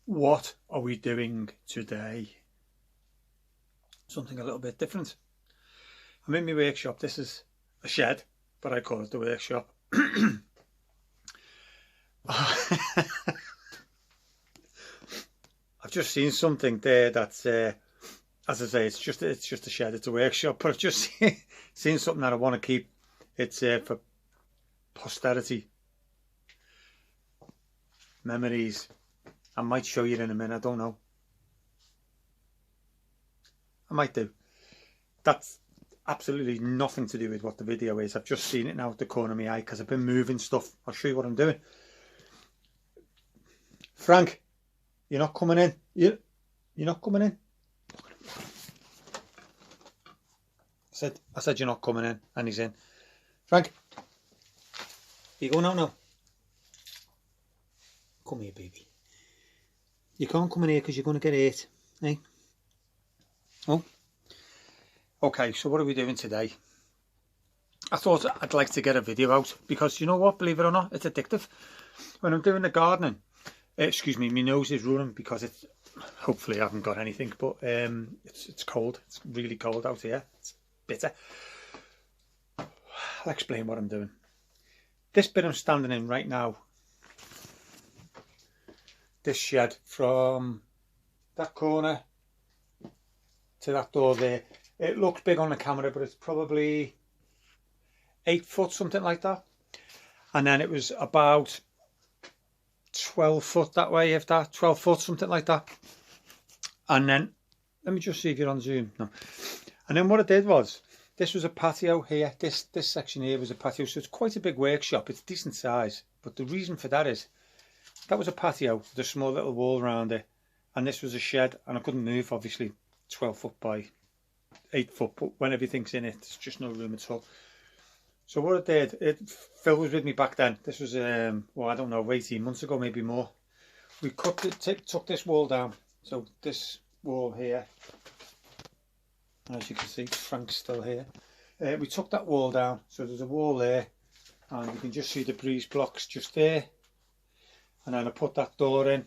What are we doing today? Something a little bit different. I'm in my workshop. This is a shed, but I call it the workshop. I've just seen something there that's, as I say, it's just a shed, it's a workshop, but I've just seen something that I want to keep. It's for posterity, memories. I might show you in a minute, I don't know. I might do. That's absolutely nothing to do with what the video is. I've just seen it now at the corner of my eye because I've been moving stuff. I'll show you what I'm doing. Frank, you're not coming in. You're not coming in. I said you're not coming in, and he's in. Frank, you going out now? Come here, baby. You can't come in here because you're going to get hurt, eh? Oh. Okay, so what are we doing today? I thought I'd like to get a video out because you know what, believe it or not, it's addictive. When I'm doing the gardening, excuse me, my nose is running because it's, hopefully I haven't got anything, but it's cold. It's really cold out here. It's bitter. I'll explain what I'm doing. This bit I'm standing in right now, this shed, from that corner to that door there, it looks big on the camera, but it's probably 8 foot, something like that. And then it was about 12 foot that way, if that, 12 foot, something like that. And then, let me just see if you're on Zoom. No. And then what I did was, this was a patio here. This section here was a patio, so it's quite a big workshop. It's decent size. But the reason for that is, that was a patio with a small little wall around it. And this was a shed, and I couldn't move, obviously, 12 foot by 8 foot. But when everything's in it, there's just no room at all. So what I did, Phil was with me back then. This was, well, I don't know, 18 months ago, maybe more. We took this wall down. So this wall here, as you can see, Frank's still here. We took that wall down, so there's a wall there, and you can just see the breeze blocks just there. And then I put that door in.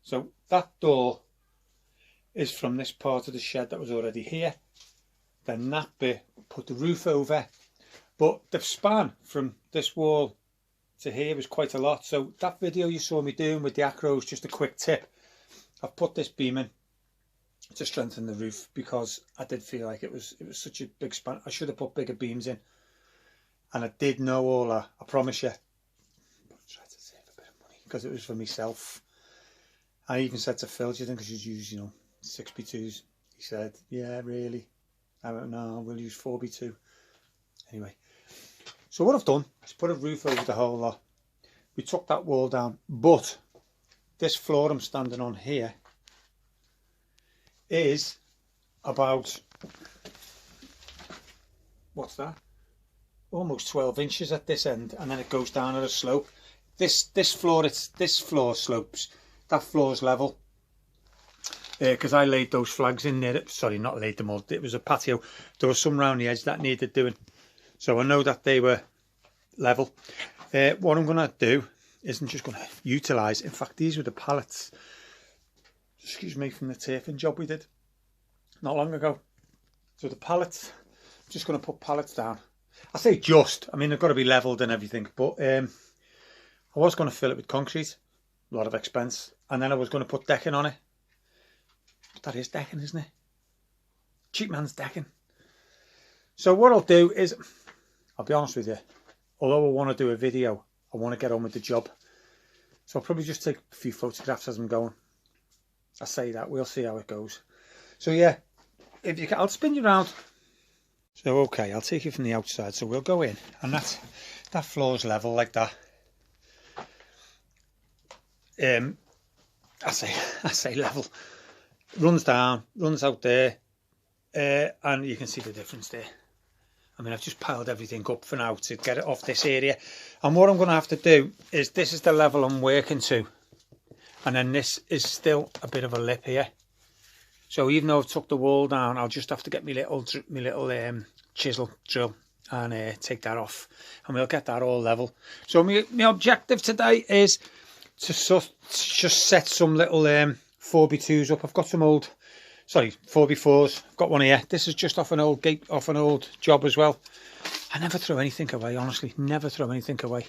So that door is from this part of the shed that was already here. Then that bit, put the roof over. But the span from this wall to here was quite a lot. So that video you saw me doing with the acros, just a quick tip. I've put this beam in to strengthen the roof because I did feel like it was such a big span. I should have put bigger beams in. And I did know all that, I promise you. But I tried to save a bit of money because it was for myself. I even said to Phil, do you think I should use, 6x2s? He said, yeah, really. I went, no, we'll use 4x2. Anyway, so what I've done is put a roof over the whole lot. We took that wall down, but this floor I'm standing on here is about, what's that? Almost 12 inches at this end, and then it goes down at a slope. This floor slopes. That floor's level. Because I laid those flags in there. Sorry, not laid them all. It was a patio. There was some round the edge that needed doing. So I know that they were level. What I'm going to do isn't just going to utilise. In fact, these were the pallets. Excuse me, from the turfing job we did not long ago. So the pallets, I'm just going to put pallets down. I say just. I mean, they've got to be levelled and everything. But I was going to fill it with concrete. A lot of expense. And then I was going to put decking on it. But that is decking, isn't it? Cheap man's decking. So what I'll do is, I'll be honest with you, although I want to do a video, I want to get on with the job. So I'll probably just take a few photographs as I'm going. I say that, we'll see how it goes. So yeah, if you can, I'll spin you around. So okay, I'll take you from the outside. So we'll go in, and that floor's level like that. I say level. Runs down, runs out there, and you can see the difference there. I mean, I've just piled everything up for now to get it off this area. And what I'm going to have to do is, this is the level I'm working to. And then this is still a bit of a lip here. So even though I've took the wall down, I'll just have to get my little chisel drill and take that off. And we'll get that all level. So my objective today is just set some little 4x2s up. I've got some old, sorry, 4x4s. I've got one here. This is just off an old job as well. I never throw anything away, honestly. Never throw anything away.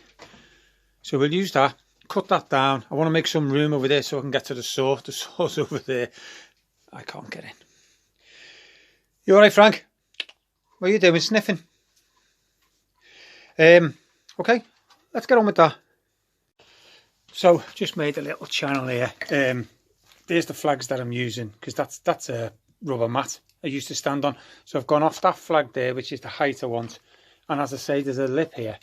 So we'll use that. Cut that down. I want to make some room over there so I can get to the saw. The saw's over there. I can't get in. You alright, Frank? What are you doing? Sniffing? Okay, let's get on with that. So, just made a little channel here. There's the flags that I'm using, because that's a rubber mat I used to stand on. So I've gone off that flag there, which is the height I want. And as I say, there's a lip here.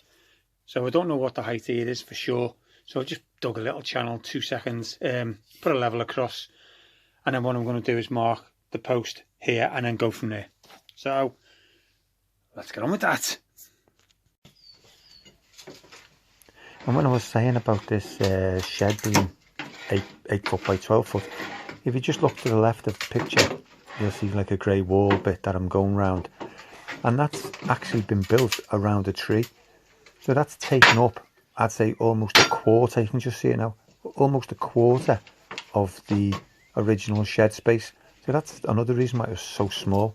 So I don't know what the height here is for sure. So I just dug a little channel, 2 seconds, put a level across. And then what I'm going to do is mark the post here and then go from there. So let's get on with that. And when I was saying about this shed being 8 foot by 12 foot, if you just look to the left of the picture, you'll see like a grey wall bit that I'm going round. And that's actually been built around a tree. So that's taken up, I'd say, almost a quarter. You can just see it now. Almost a quarter of the original shed space. So that's another reason why it was so small.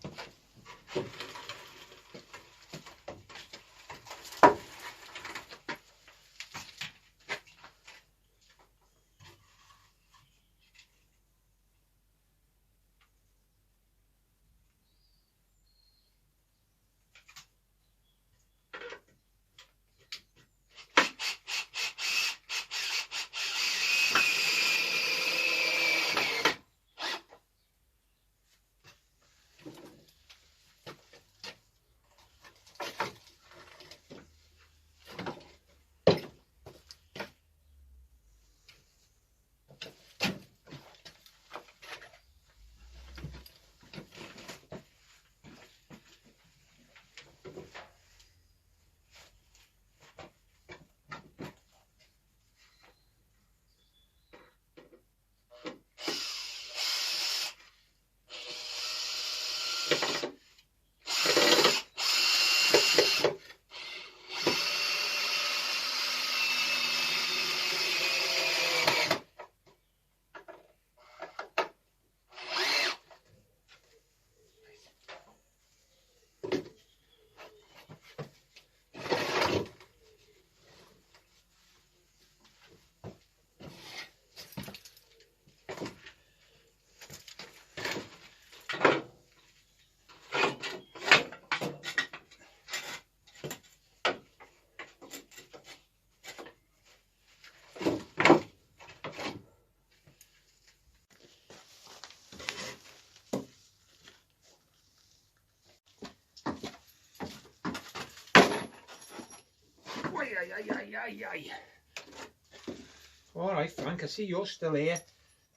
Alright, Frank, I see you're still here.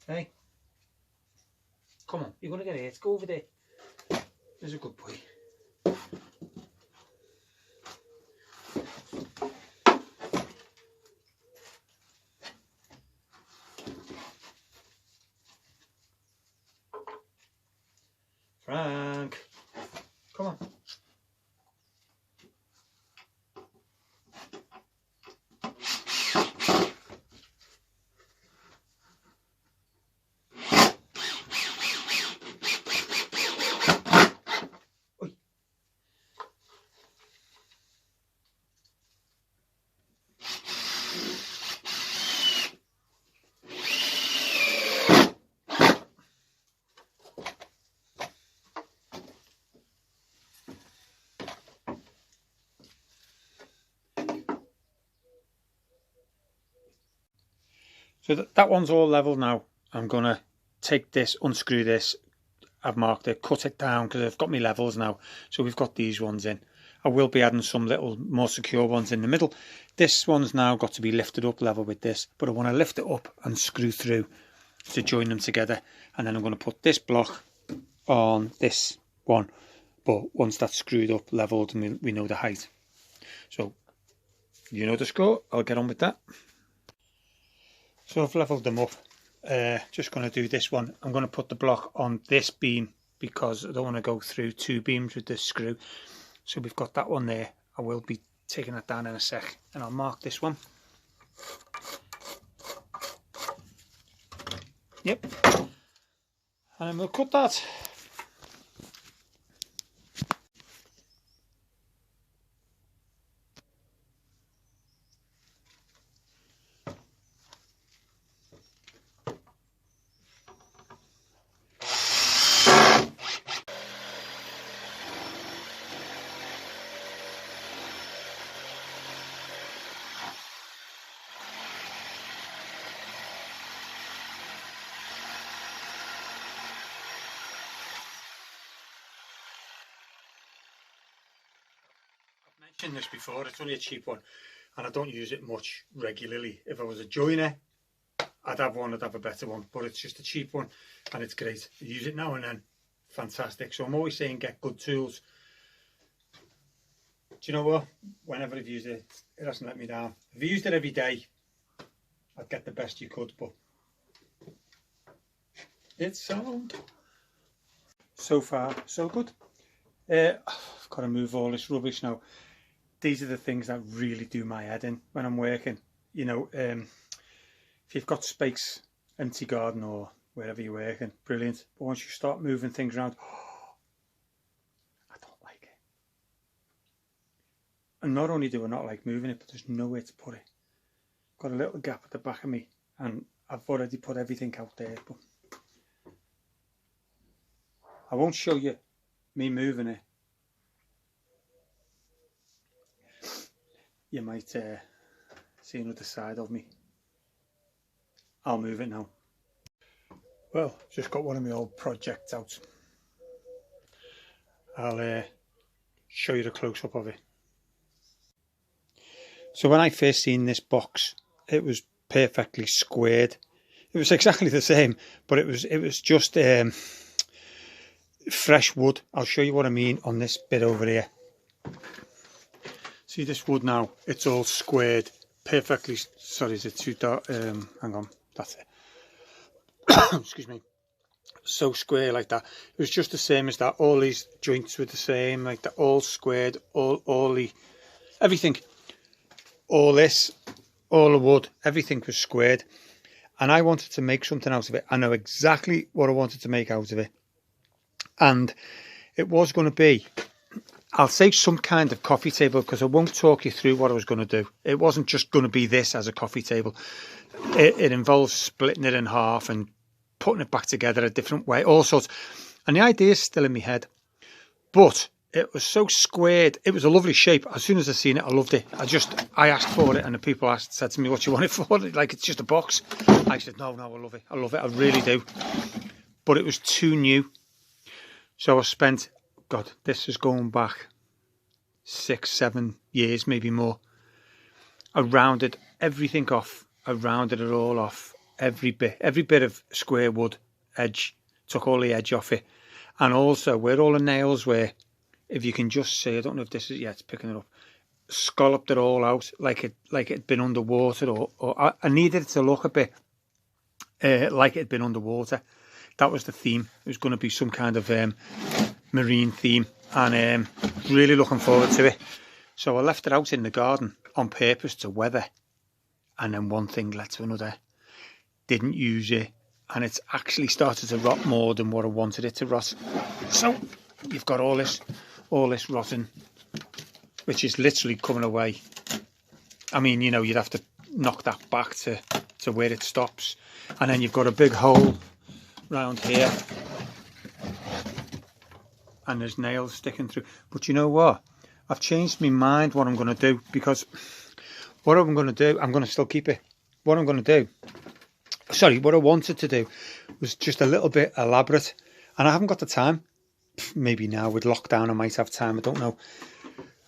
Hey, come on, you're going to get hurt. Go over there. There's a good boy. Frank, come on. So that one's all level now. I'm going to take this, unscrew this. I've marked it, cut it down because I've got my levels now. So we've got these ones in. I will be adding some little more secure ones in the middle. This one's now got to be lifted up level with this, but I want to lift it up and screw through to join them together. And then I'm going to put this block on this one. But once that's screwed up, leveled, and we know the height. So you know the score. I'll get on with that. So I've levelled them up. Just going to do this one. I'm going to put the block on this beam because I don't want to go through 2 beams with this screw. So we've got that one there. I will be taking that down in a sec, and I'll mark this one. Yep. And then we'll cut that. Mentioned this before, it's only a cheap one and I don't use it much regularly. If I was a joiner, I'd have a better one, but it's just a cheap one and it's great. I use it now and then, fantastic. So I'm always saying get good tools. Do you know what? Whenever I've used it, it hasn't let me down. If I used it every day, I'd get the best you could, but it's sound. So far, so good. I've got to move all this rubbish now. These are the things that really do my head in when I'm working. You know, if you've got space, empty garden or wherever you're working, brilliant. But once you start moving things around, I don't like it. And not only do I not like moving it, but there's nowhere to put it. Got a little gap at the back of me and I've already put everything out there. But I won't show you me moving it. You might see another side of me. I'll move it now. Well, just got one of my old projects out. I'll show you the close-up of it. So when I first seen this box, it was perfectly squared. It was exactly the same, but it was just fresh wood. I'll show you what I mean on this bit over here. See this wood now, it's all squared, perfectly, sorry, is it too dark? Hang on, that's it. Excuse me. So square like that. It was just the same as that. All these joints were the same, like that, all squared, everything. All this, all the wood, everything was squared. And I wanted to make something out of it. I know exactly what I wanted to make out of it. And it was going to be, I'll say some kind of coffee table, because I won't talk you through what I was going to do. It wasn't just going to be this as a coffee table. It involves splitting it in half and putting it back together a different way, all sorts. And the idea is still in my head. But it was so squared. It was a lovely shape. As soon as I seen it, I loved it. I asked for it and the people said to me, what you want it for? Like, it's just a box. I said, no, I love it. I love it. I really do. But it was too new. So I spent, God, this is going back 6, 7 years, maybe more. I rounded everything off. I rounded it all off. Every bit of square wood edge. Took all the edge off it. And also where all the nails were, if you can just see, I don't know if this is, yeah, it's picking it up. Scalloped it all out like it had been underwater, or I needed it to look a bit like it had been underwater. That was the theme. It was going to be some kind of marine theme, and really looking forward to it. So I left it out in the garden on purpose to weather, and then one thing led to another. Didn't use it, and it's actually started to rot more than what I wanted it to rot. So you've got all this rotting, which is literally coming away. I mean, you know, you'd have to knock that back to where it stops, and then you've got a big hole round here, and there's nails sticking through. But you know what? I've changed my mind what I'm going to do, because what I'm going to do, I'm going to still keep it. What I'm going to do, sorry, what I wanted to do was just a little bit elaborate, and I haven't got the time. Maybe now with lockdown I might have time, I don't know.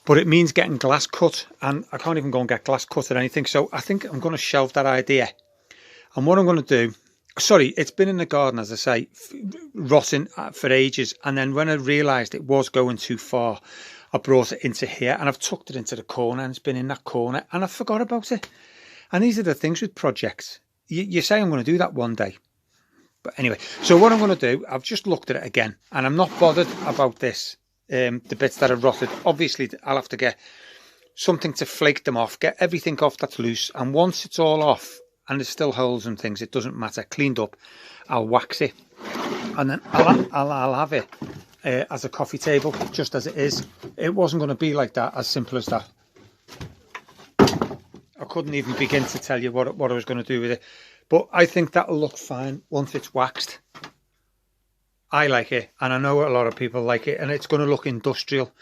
But it means getting glass cut, and I can't even go and get glass cut or anything. So I think I'm going to shelve that idea. And what I'm going to do, sorry, it's been in the garden, as I say, rotting for ages. And then when I realised it was going too far, I brought it into here, and I've tucked it into the corner, and it's been in that corner, and I forgot about it. And these are the things with projects. You say I'm going to do that one day. But anyway, so what I'm going to do, I've just looked at it again, and I'm not bothered about this, the bits that are rotted. Obviously, I'll have to get something to flake them off, get everything off that's loose. And once it's all off, and there's still holes and things, it doesn't matter, cleaned up, I'll wax it, and then I'll have it as a coffee table, just as it is. It wasn't going to be like that, as simple as that. I couldn't even begin to tell you what I was going to do with it, but I think that'll look fine once it's waxed. I like it, and I know a lot of people like it, and it's going to look industrial.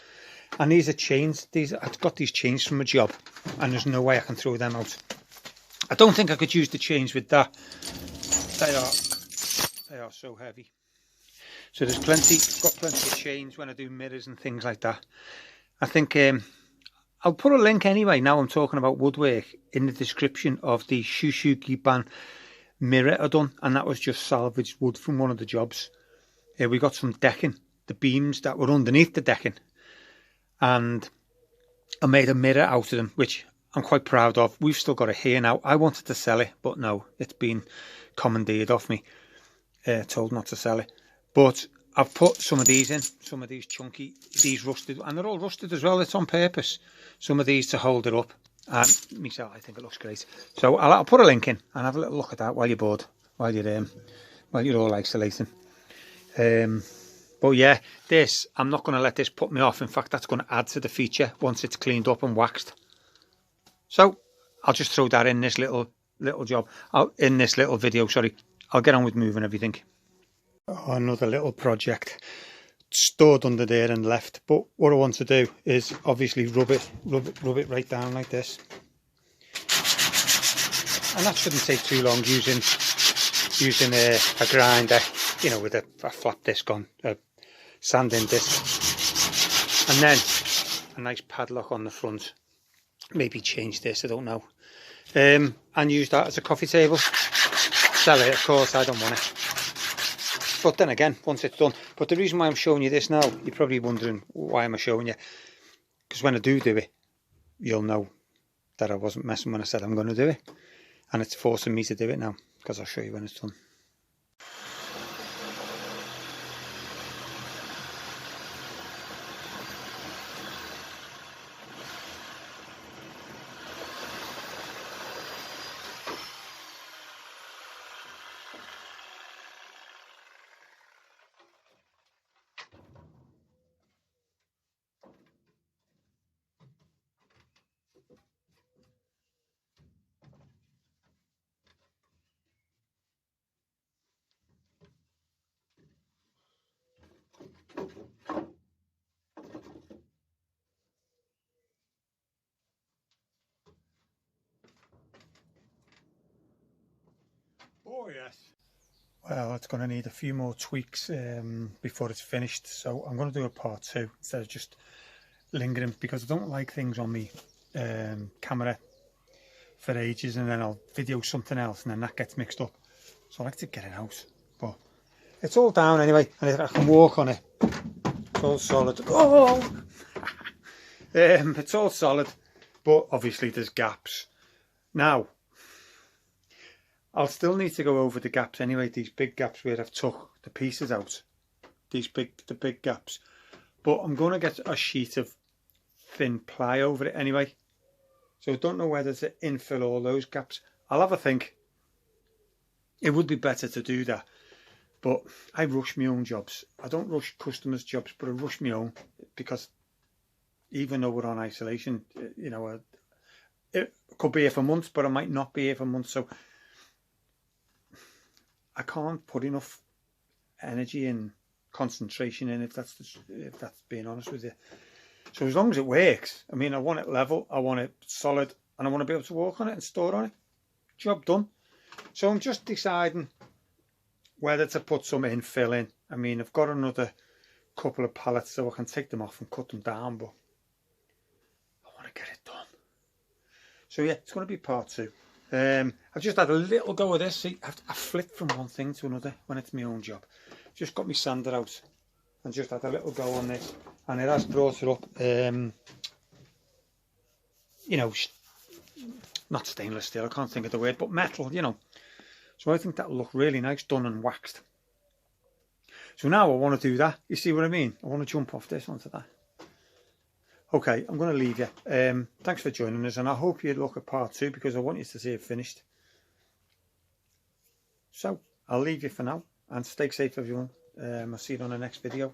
And these are chains. I've got these chains from a job, and there's no way I can throw them out. I don't think I could use the chains with that. They are so heavy. So there's got plenty of chains when I do mirrors and things like that. I think I'll put a link anyway, now I'm talking about woodwork, in the description of the shou mirror I done, and that was just salvaged wood from one of the jobs. We got some decking, the beams that were underneath the decking, and I made a mirror out of them, which I'm quite proud of. We've still got it here now. I wanted to sell it, but no, it's been commandeered off me, told not to sell it. But I've put some of these in, some of these chunky, these rusted, and they're all rusted as well. It's on purpose. Some of these to hold it up, and myself, I think it looks great. So I'll put a link in and have a little look at that while you're bored, while you're all isolating. But yeah, I'm not going to let this put me off. In fact, that's going to add to the feature once it's cleaned up and waxed. So I'll just throw that in this little job, in this little video, sorry. I'll get on with moving everything. Oh, another little project stored under there and left, but what I want to do is obviously rub it right down like this, and that shouldn't take too long using a grinder, you know, with a flat disc on, a sanding disc, and then a nice padlock on the front. Maybe change this, I don't know, and use that as a coffee table. Sell it, of course, I don't want it, but then again, once it's done. But the reason why I'm showing you this now, you're probably wondering, why am I showing you? Because when I do it, you'll know that I wasn't messing when I said I'm going to do it, and it's forcing me to do it now, because I'll show you when it's done. Oh yes. Well, it's going to need a few more tweaks before it's finished, so I'm going to do a part 2 instead of just lingering, because I don't like things on me camera for ages and then I'll video something else and then that gets mixed up. So I like to get it out, but it's all down anyway, and I can walk on it. It's all solid. Oh! It's all solid, but obviously there's gaps. Now, I'll still need to go over the gaps anyway, these big gaps where I've took the pieces out, the big gaps. But I'm going to get a sheet of thin ply over it anyway. So I don't know whether to infill all those gaps. I'll have a think. It would be better to do that. But I rush my own jobs. I don't rush customers' jobs, but I rush my own, because even though we're on isolation, you know, it could be here for months, but I might not be here for months. So I can't put enough energy and concentration in, if that's being honest with you. So as long as it works, I mean, I want it level, I want it solid, and I want to be able to walk on it and store on it. Job done. So I'm just deciding whether to put some infill in. I mean, I've got another couple of pallets, so I can take them off and cut them down, but I want to get it done. So yeah, it's going to be part 2. I've just had a little go of this. See, I flipped from one thing to another when it's my own job. Just got my sander out and just had a little go on this, and it has brought it up. You know, not stainless steel, I can't think of the word, but metal, you know. So I think that'll look really nice done and waxed. So now I want to do that. You see what I mean? I want to jump off this onto that. Okay, I'm going to leave you. Thanks for joining us, and I hope you look at part 2, because I want you to see it finished. So I'll leave you for now and stay safe everyone. I'll see you on the next video.